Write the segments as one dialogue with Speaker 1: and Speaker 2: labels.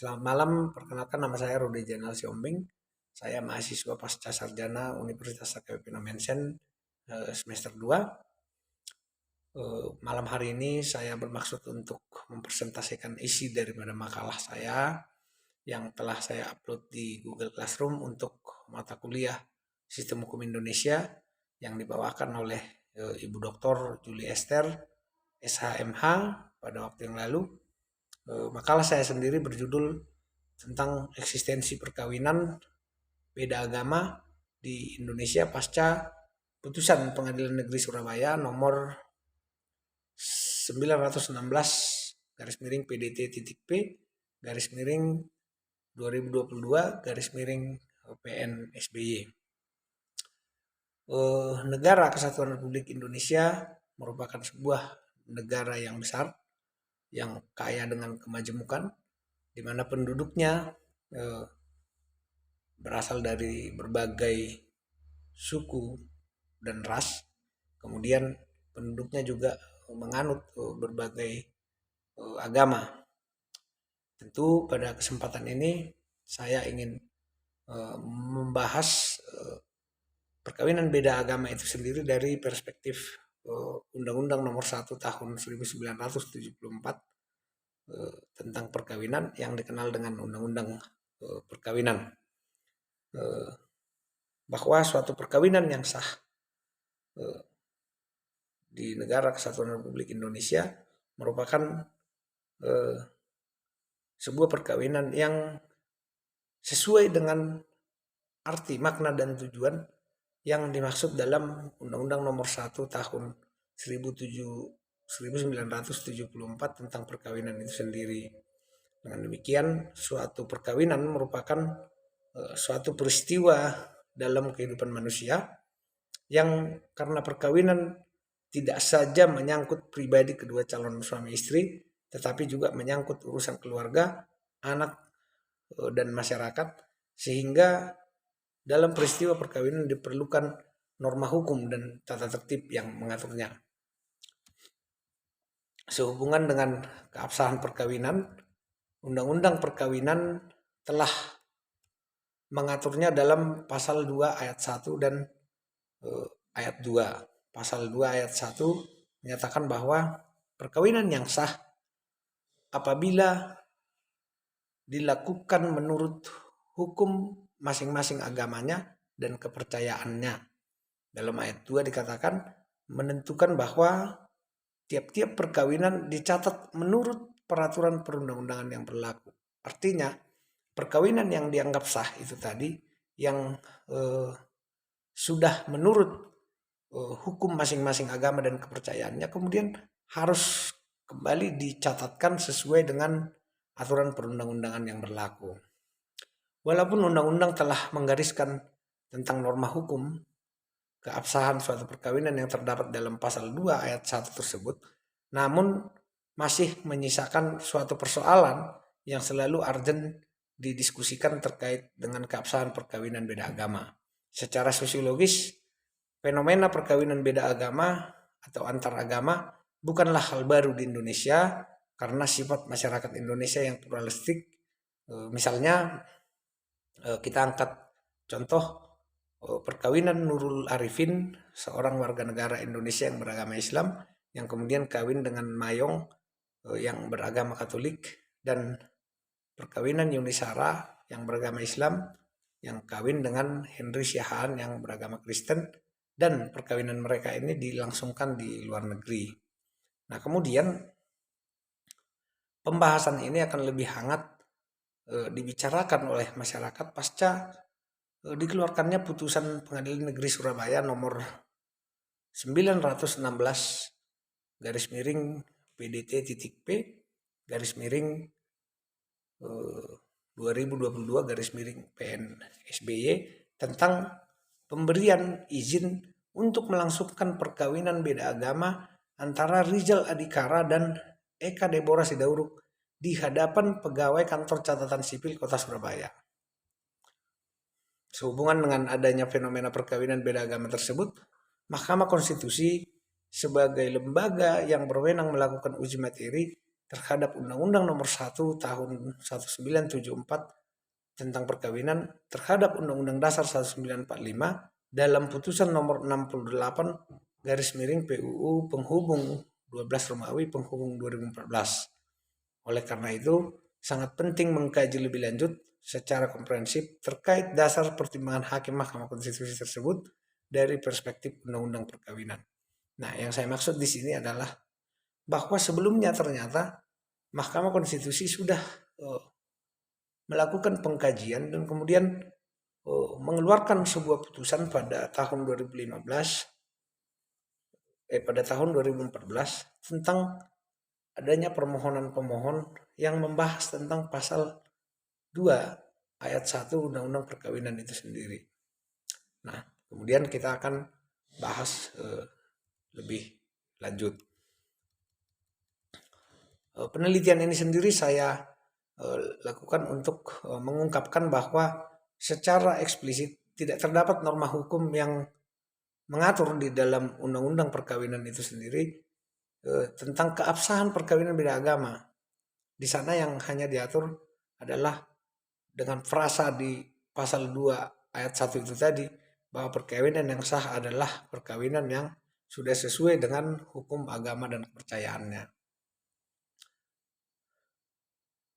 Speaker 1: Selamat malam, perkenalkan nama saya Rudy Jenal Siombing. Saya mahasiswa pasca sarjana Universitas Akademi Mensen semester 2. Malam hari ini saya bermaksud untuk mempresentasikan isi daripada makalah saya yang telah saya upload di Google Classroom untuk mata kuliah Sistem Hukum Indonesia yang dibawakan oleh Ibu Dr. Julie Esther, SHMH pada waktu yang lalu. Makalah saya sendiri berjudul tentang eksistensi perkawinan beda agama di Indonesia pasca putusan Pengadilan Negeri Surabaya nomor 916 garis miring PDT titik P garis miring 2022 garis miring PN SBY. Negara Kesatuan Republik Indonesia merupakan sebuah negara yang besar, yang kaya dengan kemajemukan, di mana penduduknya berasal dari berbagai suku dan ras. Kemudian penduduknya juga menganut berbagai agama. Tentu pada kesempatan ini saya ingin membahas perkawinan beda agama itu sendiri dari perspektif Undang-Undang Nomor 1 Tahun 1974 tentang perkawinan yang dikenal dengan Undang-Undang Perkawinan. Bahwa suatu perkawinan yang sah di negara Kesatuan Republik Indonesia merupakan sebuah perkawinan yang sesuai dengan arti, makna, dan tujuan yang dimaksud dalam Undang-Undang Nomor 1 Tahun 1974 tentang perkawinan itu sendiri. Dengan demikian, suatu perkawinan merupakan suatu peristiwa dalam kehidupan manusia yang karena perkawinan tidak saja menyangkut pribadi kedua calon suami istri, tetapi juga menyangkut urusan keluarga, anak, dan masyarakat, sehingga dalam peristiwa perkawinan diperlukan norma hukum dan tata tertib yang mengaturnya. Sehubungan dengan keabsahan perkawinan, Undang-Undang Perkawinan telah mengaturnya dalam pasal 2 ayat 1 dan ayat 2. Pasal 2 ayat 1 menyatakan bahwa perkawinan yang sah apabila dilakukan menurut hukum masing-masing agamanya dan kepercayaannya. Dalam ayat 2 dikatakan menentukan bahwa tiap-tiap perkawinan dicatat menurut peraturan perundang-undangan yang berlaku. Artinya, perkawinan yang dianggap sah itu tadi yang sudah menurut hukum masing-masing agama dan kepercayaannya kemudian harus kembali dicatatkan sesuai dengan aturan perundang-undangan yang berlaku. Walaupun undang-undang telah menggariskan tentang norma hukum keabsahan suatu perkawinan yang terdapat dalam pasal 2 ayat 1 tersebut, namun masih menyisakan suatu persoalan yang selalu urgent didiskusikan terkait dengan keabsahan perkawinan beda agama. Secara sosiologis, fenomena perkawinan beda agama atau antar agama bukanlah hal baru di Indonesia karena sifat masyarakat Indonesia yang pluralistik. Misalnya kita angkat contoh perkawinan Nurul Arifin, seorang warga negara Indonesia yang beragama Islam, yang kemudian kawin dengan Mayong yang beragama Katolik, dan perkawinan Yuni Sara yang beragama Islam yang kawin dengan Henry Syahaan yang beragama Kristen, dan perkawinan mereka ini dilangsungkan di luar negeri. Nah, kemudian pembahasan ini akan lebih hangat dibicarakan oleh masyarakat pasca dikeluarkannya putusan Pengadilan Negeri Surabaya nomor 916 garis miring PDT titik P garis miring 2022 garis miring PN SBY tentang pemberian izin untuk melangsungkan perkawinan beda agama antara Rizal Adikara dan Eka Deborah Sidauruk di hadapan pegawai kantor catatan sipil Kota Surabaya. Sehubungan dengan adanya fenomena perkawinan beda agama tersebut, Mahkamah Konstitusi sebagai lembaga yang berwenang melakukan uji materi terhadap Undang-Undang Nomor 1 Tahun 1974 tentang perkawinan, terhadap Undang-Undang Dasar 1945 dalam putusan nomor 68 garis miring PUU penghubung 12 Romawi penghubung 2014. Oleh karena itu, sangat penting mengkaji lebih lanjut secara komprehensif terkait dasar pertimbangan Hakim Mahkamah Konstitusi tersebut dari perspektif Undang-Undang Perkawinan. Nah, yang saya maksud di sini adalah bahwa sebelumnya ternyata Mahkamah Konstitusi sudah melakukan pengkajian dan kemudian mengeluarkan sebuah putusan pada tahun 2015 pada tahun 2014 tentang adanya permohonan pemohon yang membahas tentang pasal 2 ayat 1 Undang-Undang Perkawinan itu sendiri. Nah, kemudian kita akan bahas lebih lanjut. Penelitian ini sendiri saya lakukan untuk mengungkapkan bahwa secara eksplisit tidak terdapat norma hukum yang mengatur di dalam Undang-Undang Perkawinan itu sendiri tentang keabsahan perkawinan beda agama. Di sana yang hanya diatur adalah dengan frasa di pasal 2 ayat 1 itu tadi, bahwa perkawinan yang sah adalah perkawinan yang sudah sesuai dengan hukum agama dan kepercayaannya.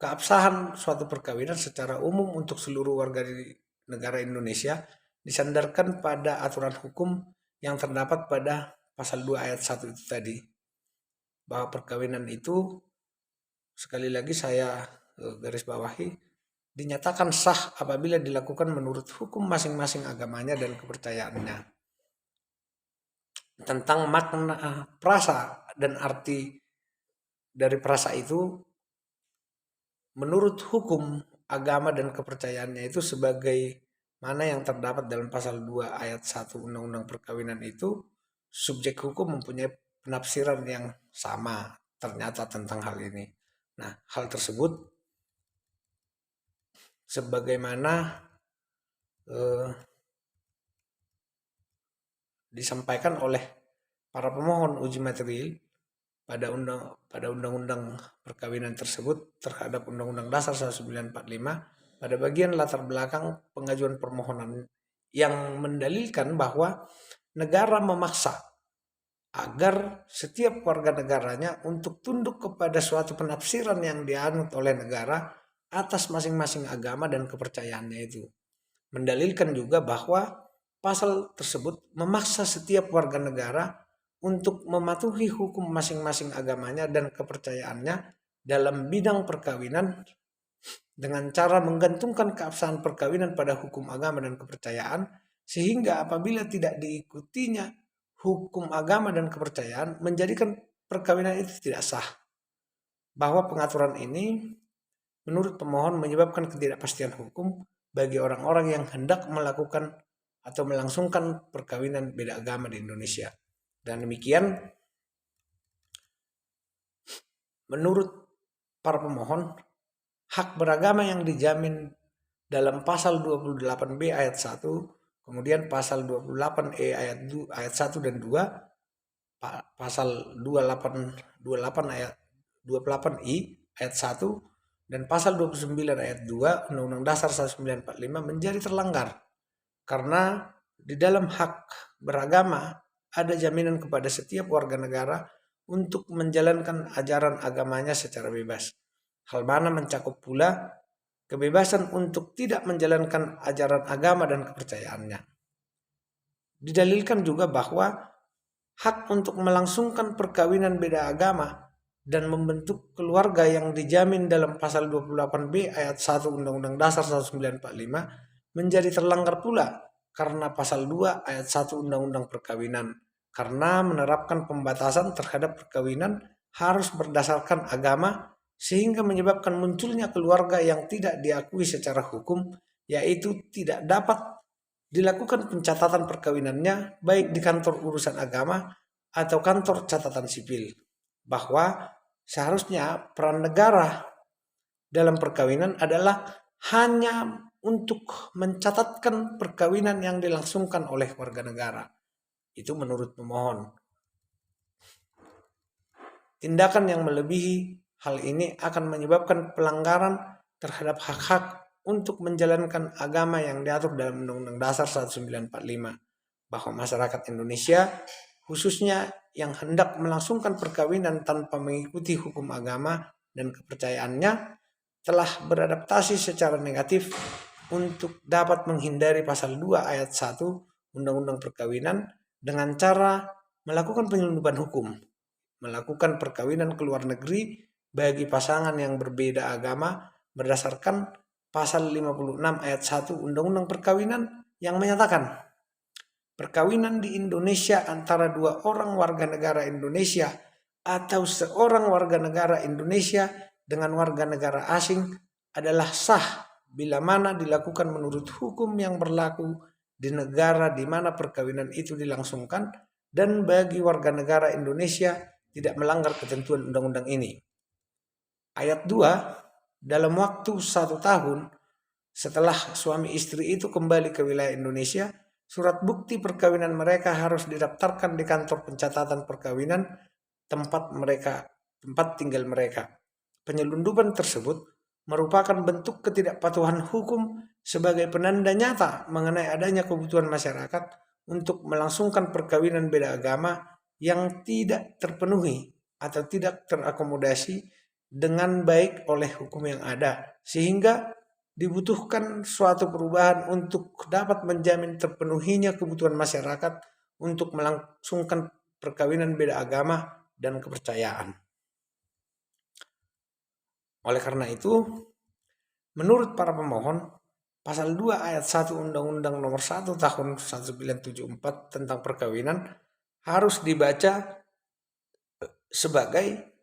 Speaker 1: Keabsahan suatu perkawinan secara umum untuk seluruh warga di negara Indonesia disandarkan pada aturan hukum yang terdapat pada pasal 2 ayat 1 itu tadi. Bahwa perkawinan itu, sekali lagi saya garis bawahi, dinyatakan sah apabila dilakukan menurut hukum masing-masing agamanya dan kepercayaannya. Tentang makna prasa dan arti dari prasa itu, menurut hukum agama dan kepercayaannya itu sebagai mana yang terdapat dalam pasal 2 ayat 1 Undang-Undang Perkawinan itu, subjek hukum mempunyai penafsiran yang sama ternyata tentang hal ini. Nah, hal tersebut sebagaimana disampaikan oleh para pemohon uji material pada Undang-Undang Perkawinan tersebut terhadap Undang-Undang Dasar 1945 pada bagian latar belakang pengajuan permohonan yang mendalilkan bahwa negara memaksa agar setiap warga negaranya untuk tunduk kepada suatu penafsiran yang dianut oleh negara atas masing-masing agama dan kepercayaannya itu. Mendalilkan juga bahwa pasal tersebut memaksa setiap warga negara untuk mematuhi hukum masing-masing agamanya dan kepercayaannya dalam bidang perkawinan dengan cara menggantungkan keabsahan perkawinan pada hukum agama dan kepercayaan, sehingga apabila tidak diikutinya hukum agama dan kepercayaan menjadikan perkawinan itu tidak sah. Bahwa pengaturan ini menurut pemohon menyebabkan ketidakpastian hukum bagi orang-orang yang hendak melakukan atau melangsungkan perkawinan beda agama di Indonesia. Dan demikian, menurut para pemohon, hak beragama yang dijamin dalam pasal 28B ayat 1, kemudian pasal 28E ayat 1 dan 2, pasal 28 ayat 28I ayat 1, dan pasal 29 ayat 2 Undang-Undang Dasar 1945 menjadi terlanggar. Karena di dalam hak beragama ada jaminan kepada setiap warga negara untuk menjalankan ajaran agamanya secara bebas. Hal mana mencakup pula kebebasan untuk tidak menjalankan ajaran agama dan kepercayaannya. Didalilkan juga bahwa hak untuk melangsungkan perkawinan beda agama dan membentuk keluarga yang dijamin dalam pasal 28B ayat 1 Undang-Undang Dasar 1945 menjadi terlanggar pula karena pasal 2 ayat 1 Undang-Undang Perkawinan, karena menerapkan pembatasan terhadap perkawinan harus berdasarkan agama sehingga menyebabkan munculnya keluarga yang tidak diakui secara hukum, yaitu tidak dapat dilakukan pencatatan perkawinannya baik di kantor urusan agama atau kantor catatan sipil. Bahwa seharusnya peran negara dalam perkawinan adalah hanya untuk mencatatkan perkawinan yang dilangsungkan oleh warga negara. Itu menurut pemohon. Tindakan yang melebihi Hal ini akan menyebabkan pelanggaran terhadap hak-hak untuk menjalankan agama yang diatur dalam Undang-Undang Dasar 1945, bahwa masyarakat Indonesia khususnya yang hendak melangsungkan perkawinan tanpa mengikuti hukum agama dan kepercayaannya telah beradaptasi secara negatif untuk dapat menghindari pasal 2 ayat 1 Undang-Undang Perkawinan dengan cara melakukan penyelundupan hukum, melakukan perkawinan ke luar negeri bagi pasangan yang berbeda agama berdasarkan pasal 56 ayat 1 Undang-Undang Perkawinan yang menyatakan perkawinan di Indonesia antara dua orang warga negara Indonesia atau seorang warga negara Indonesia dengan warga negara asing adalah sah bila mana dilakukan menurut hukum yang berlaku di negara di mana perkawinan itu dilangsungkan dan bagi warga negara Indonesia tidak melanggar ketentuan undang-undang ini. Ayat 2, dalam waktu 1 tahun setelah suami istri itu kembali ke wilayah Indonesia, surat bukti perkawinan mereka harus didaftarkan di kantor pencatatan perkawinan tempat tinggal mereka. Penyelundupan tersebut merupakan bentuk ketidakpatuhan hukum sebagai penanda nyata mengenai adanya kebutuhan masyarakat untuk melangsungkan perkawinan beda agama yang tidak terpenuhi atau tidak terakomodasi dengan baik oleh hukum yang ada, sehingga dibutuhkan suatu perubahan untuk dapat menjamin terpenuhinya kebutuhan masyarakat untuk melangsungkan perkawinan beda agama dan kepercayaan. Oleh karena itu, menurut para pemohon, pasal 2 ayat 1 Undang-Undang Nomor 1 Tahun 1974 tentang perkawinan harus dibaca sebagai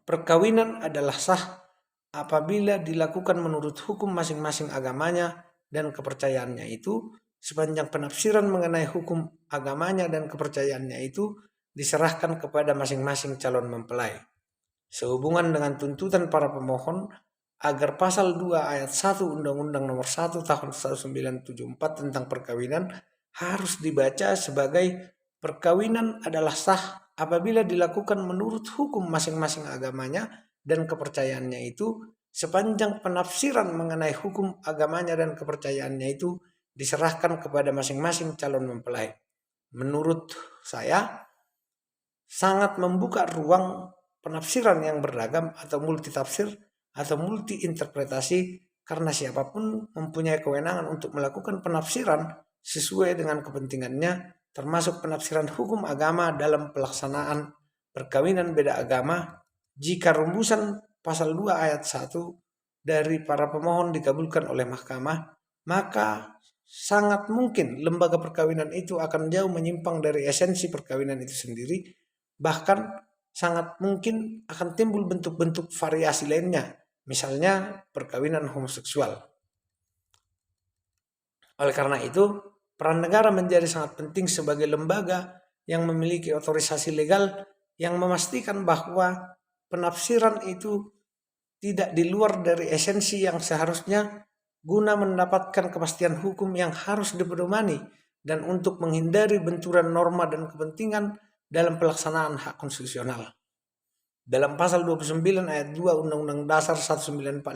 Speaker 1: perkawinan adalah sah apabila dilakukan menurut hukum masing-masing agamanya dan kepercayaannya itu, sepanjang penafsiran mengenai hukum agamanya dan kepercayaannya itu diserahkan kepada masing-masing calon mempelai. Sehubungan dengan tuntutan para pemohon agar pasal 2 ayat 1 Undang-Undang Nomor 1 Tahun 1974 tentang perkawinan harus dibaca sebagai perkawinan adalah sah apabila dilakukan menurut hukum masing-masing agamanya dan kepercayaannya itu, sepanjang penafsiran mengenai hukum agamanya dan kepercayaannya itu diserahkan kepada masing-masing calon mempelai. Menurut saya, sangat membuka ruang penafsiran yang beragam atau multitafsir atau multi interpretasi karena siapapun mempunyai kewenangan untuk melakukan penafsiran sesuai dengan kepentingannya, termasuk penafsiran hukum agama dalam pelaksanaan perkawinan beda agama. Jika rumusan pasal 2 ayat 1 dari para pemohon dikabulkan oleh mahkamah, maka sangat mungkin lembaga perkawinan itu akan jauh menyimpang dari esensi perkawinan itu sendiri. Bahkan sangat mungkin akan timbul bentuk-bentuk variasi lainnya, misalnya perkawinan homoseksual. Oleh karena itu, peran negara menjadi sangat penting sebagai lembaga yang memiliki otorisasi legal yang memastikan bahwa penafsiran itu tidak di luar dari esensi yang seharusnya guna mendapatkan kepastian hukum yang harus dipedomani dan untuk menghindari benturan norma dan kepentingan dalam pelaksanaan hak konstitusional. Dalam pasal 29 ayat 2 Undang-Undang Dasar 1945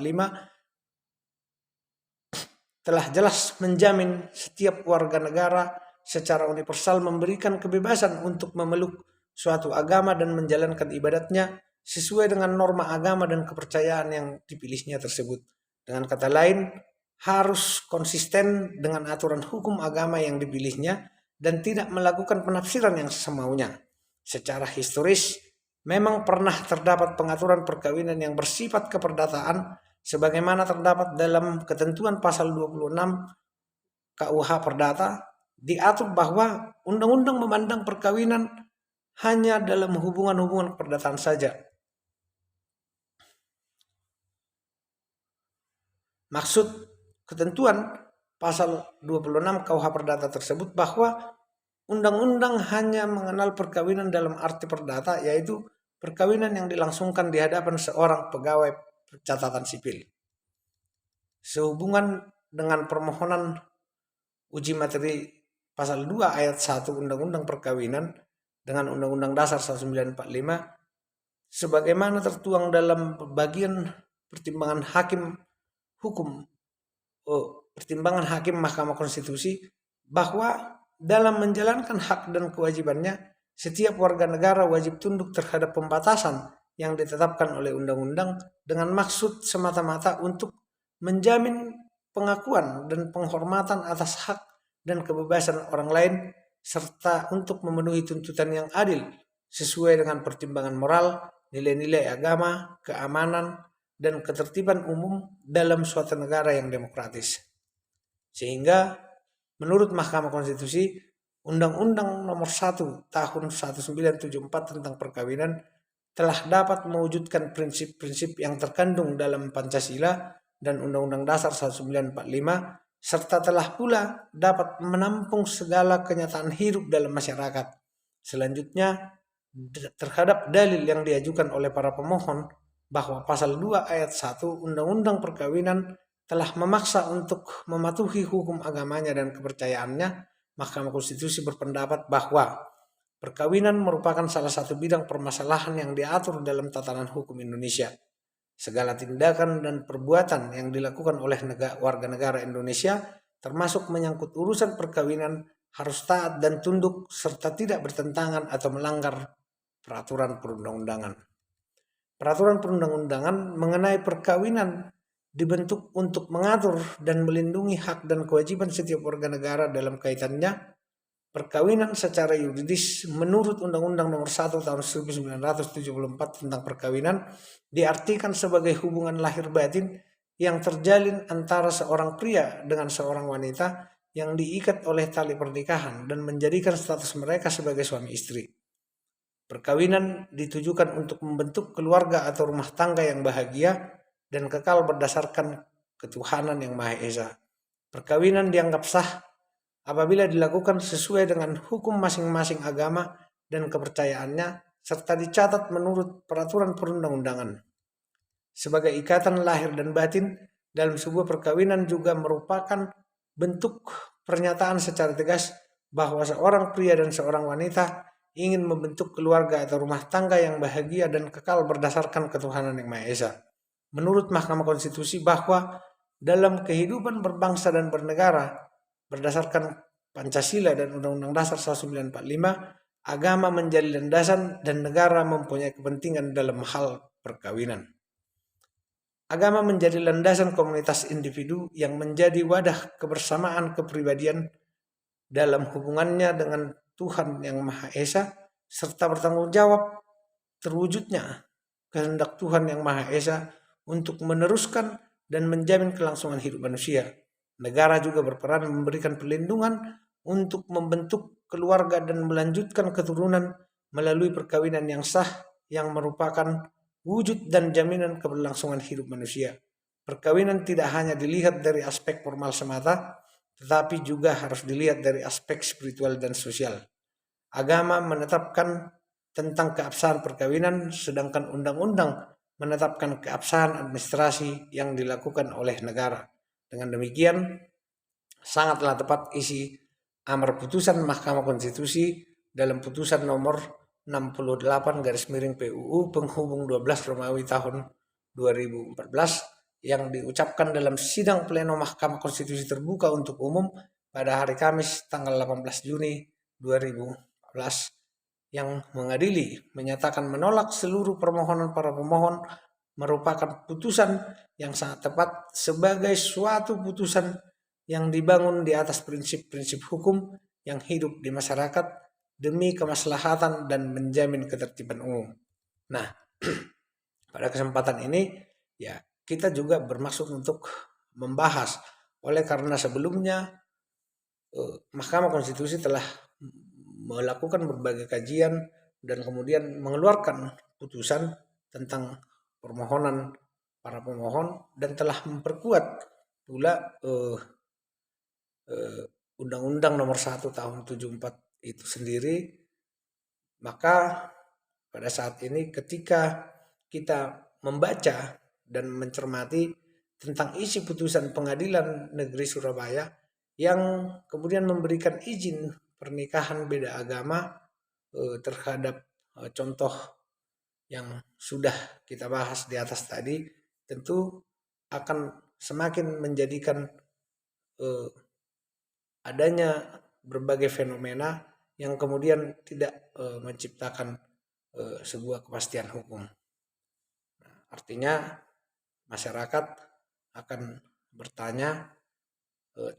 Speaker 1: telah jelas menjamin setiap warga negara secara universal memberikan kebebasan untuk memeluk suatu agama dan menjalankan ibadatnya sesuai dengan norma agama dan kepercayaan yang dipilihnya tersebut. Dengan kata lain, harus konsisten dengan aturan hukum agama yang dipilihnya dan tidak melakukan penafsiran yang semaunya. Secara historis, memang pernah terdapat pengaturan perkawinan yang bersifat keperdataan sebagaimana terdapat dalam ketentuan pasal 26 KUH Perdata, diatur bahwa undang-undang memandang perkawinan hanya dalam hubungan-hubungan keperdataan saja. Maksud ketentuan pasal 26 KUH Perdata tersebut bahwa undang-undang hanya mengenal perkawinan dalam arti perdata, yaitu perkawinan yang dilangsungkan di hadapan seorang pegawai catatan sipil. Sehubungan dengan permohonan uji materi pasal 2 ayat 1 Undang-Undang Perkawinan dengan Undang-Undang Dasar 1945, sebagaimana tertuang dalam bagian pertimbangan hakim hukum, pertimbangan hakim Mahkamah Konstitusi, bahwa dalam menjalankan hak dan kewajibannya, setiap warga negara wajib tunduk terhadap pembatasan yang ditetapkan oleh undang-undang dengan maksud semata-mata untuk menjamin pengakuan dan penghormatan atas hak dan kebebasan orang lain, serta untuk memenuhi tuntutan yang adil sesuai dengan pertimbangan moral, nilai-nilai agama, keamanan, dan ketertiban umum dalam suatu negara yang demokratis. Sehingga menurut Mahkamah Konstitusi, Undang-Undang Nomor 1 Tahun 1974 tentang perkawinan telah dapat mewujudkan prinsip-prinsip yang terkandung dalam Pancasila dan Undang-Undang Dasar 1945, serta telah pula dapat menampung segala kenyataan hidup dalam masyarakat. Selanjutnya, terhadap dalil yang diajukan oleh para pemohon bahwa pasal 2 ayat 1 Undang-Undang Perkawinan telah memaksa untuk mematuhi hukum agamanya dan kepercayaannya, Mahkamah Konstitusi berpendapat bahwa perkawinan merupakan salah satu bidang permasalahan yang diatur dalam tatanan hukum Indonesia. Segala tindakan dan perbuatan yang dilakukan oleh warga negara Indonesia, termasuk menyangkut urusan perkawinan, harus taat dan tunduk serta tidak bertentangan atau melanggar peraturan perundang-undangan. Peraturan perundang-undangan mengenai perkawinan dibentuk untuk mengatur dan melindungi hak dan kewajiban setiap warga negara dalam kaitannya perkawinan secara yuridis. Menurut Undang-Undang Nomor 1 Tahun 1974 tentang perkawinan, diartikan sebagai hubungan lahir batin yang terjalin antara seorang pria dengan seorang wanita yang diikat oleh tali pernikahan dan menjadikan status mereka sebagai suami istri. Perkawinan ditujukan untuk membentuk keluarga atau rumah tangga yang bahagia dan kekal berdasarkan ketuhanan yang Maha Esa. Perkawinan dianggap sah apabila dilakukan sesuai dengan hukum masing-masing agama dan kepercayaannya, serta dicatat menurut peraturan perundang-undangan. Sebagai ikatan lahir dan batin dalam sebuah perkawinan juga merupakan bentuk pernyataan secara tegas bahwa seorang pria dan seorang wanita ingin membentuk keluarga atau rumah tangga yang bahagia dan kekal berdasarkan ketuhanan yang Maha Esa. Menurut Mahkamah Konstitusi bahwa dalam kehidupan berbangsa dan bernegara berdasarkan Pancasila dan Undang-Undang Dasar 1945, agama menjadi landasan dan negara mempunyai kepentingan dalam hal perkawinan. Agama menjadi landasan komunitas individu yang menjadi wadah kebersamaan kepribadian dalam hubungannya dengan Tuhan yang Maha Esa, serta bertanggung jawab terwujudnya kehendak Tuhan yang Maha Esa untuk meneruskan dan menjamin kelangsungan hidup manusia. Negara juga berperan memberikan perlindungan untuk membentuk keluarga dan melanjutkan keturunan melalui perkawinan yang sah yang merupakan wujud dan jaminan keberlangsungan hidup manusia. Perkawinan tidak hanya dilihat dari aspek formal semata, tetapi juga harus dilihat dari aspek spiritual dan sosial. Agama menetapkan tentang keabsahan perkawinan, sedangkan undang-undang menetapkan keabsahan administrasi yang dilakukan oleh negara. Dengan demikian, sangatlah tepat isi amar putusan Mahkamah Konstitusi dalam putusan nomor 68 PUU penghubung 12 Romawi tahun 2014 yang diucapkan dalam sidang pleno Mahkamah Konstitusi terbuka untuk umum pada hari Kamis tanggal 18 Juni 2014 yang mengadili menyatakan menolak seluruh permohonan para pemohon merupakan putusan yang sangat tepat sebagai suatu putusan yang dibangun di atas prinsip-prinsip hukum yang hidup di masyarakat demi kemaslahatan dan menjamin ketertiban umum. Nah, pada kesempatan ini ya kita juga bermaksud untuk membahas, oleh karena sebelumnya Mahkamah Konstitusi telah melakukan berbagai kajian dan kemudian mengeluarkan putusan tentang permohonan para pemohon dan telah memperkuat pula Undang-Undang Nomor 1 Tahun 74 itu sendiri. Maka pada saat ini ketika kita membaca dan mencermati tentang isi putusan Pengadilan Negeri Surabaya yang kemudian memberikan izin pernikahan beda agama terhadap contoh yang sudah kita bahas di atas tadi tentu akan semakin menjadikan eh, adanya berbagai fenomena yang kemudian tidak menciptakan sebuah kepastian hukum. Artinya masyarakat akan bertanya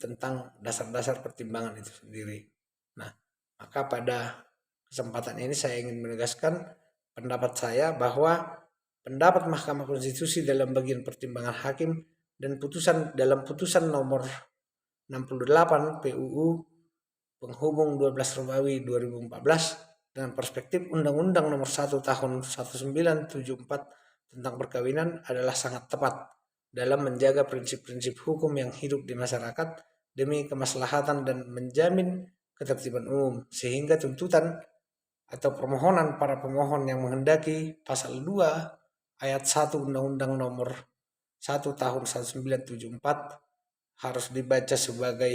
Speaker 1: tentang dasar-dasar pertimbangan itu sendiri. Nah, maka pada kesempatan ini saya ingin menegaskan pendapat saya bahwa pendapat Mahkamah Konstitusi dalam bagian pertimbangan hakim dan putusan nomor 68 PUU penghubung 12 Romawi 2014 dengan perspektif Undang-Undang Nomor 1 Tahun 1974 tentang perkawinan adalah sangat tepat dalam menjaga prinsip-prinsip hukum yang hidup di masyarakat demi kemaslahatan dan menjamin ketertiban umum, sehingga tuntutan atau permohonan para pemohon yang menghendaki pasal 2 ayat 1 Undang-Undang Nomor 1 Tahun 1974 harus dibaca sebagai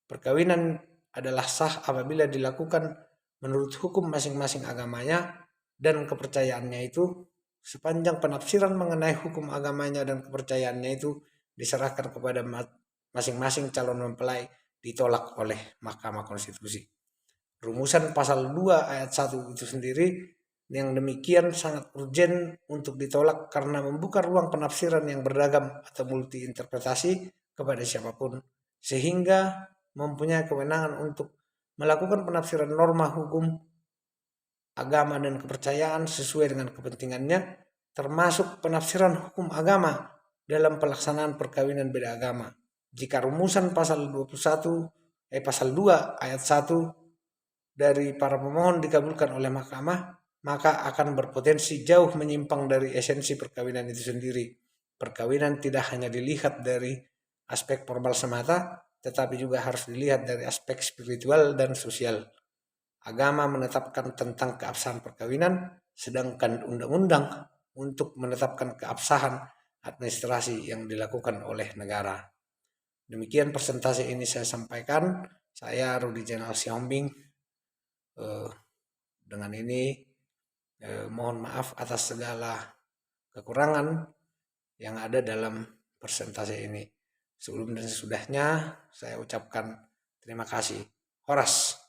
Speaker 1: perkawinan adalah sah apabila dilakukan menurut hukum masing-masing agamanya dan kepercayaannya itu sepanjang penafsiran mengenai hukum agamanya dan kepercayaannya itu diserahkan kepada masing-masing calon mempelai ditolak oleh Mahkamah Konstitusi. Rumusan pasal 2 ayat 1 itu sendiri yang demikian sangat urgen untuk ditolak karena membuka ruang penafsiran yang beragam atau multi interpretasi kepada siapapun, sehingga mempunyai kewenangan untuk melakukan penafsiran norma hukum, agama, dan kepercayaan sesuai dengan kepentingannya, termasuk penafsiran hukum agama dalam pelaksanaan perkawinan beda agama. Jika rumusan pasal 2 ayat 1 dari para pemohon dikabulkan oleh mahkamah, maka akan berpotensi jauh menyimpang dari esensi perkawinan itu sendiri. Perkawinan tidak hanya dilihat dari aspek formal semata, tetapi juga harus dilihat dari aspek spiritual dan sosial. Agama menetapkan tentang keabsahan perkawinan, sedangkan undang-undang untuk menetapkan keabsahan administrasi yang dilakukan oleh negara. Demikian presentasi ini saya sampaikan. Saya Rudi Jenal Siombing. Dengan ini mohon maaf atas segala kekurangan yang ada dalam presentasi ini. Sebelum dan sesudahnya saya ucapkan terima kasih. Horas.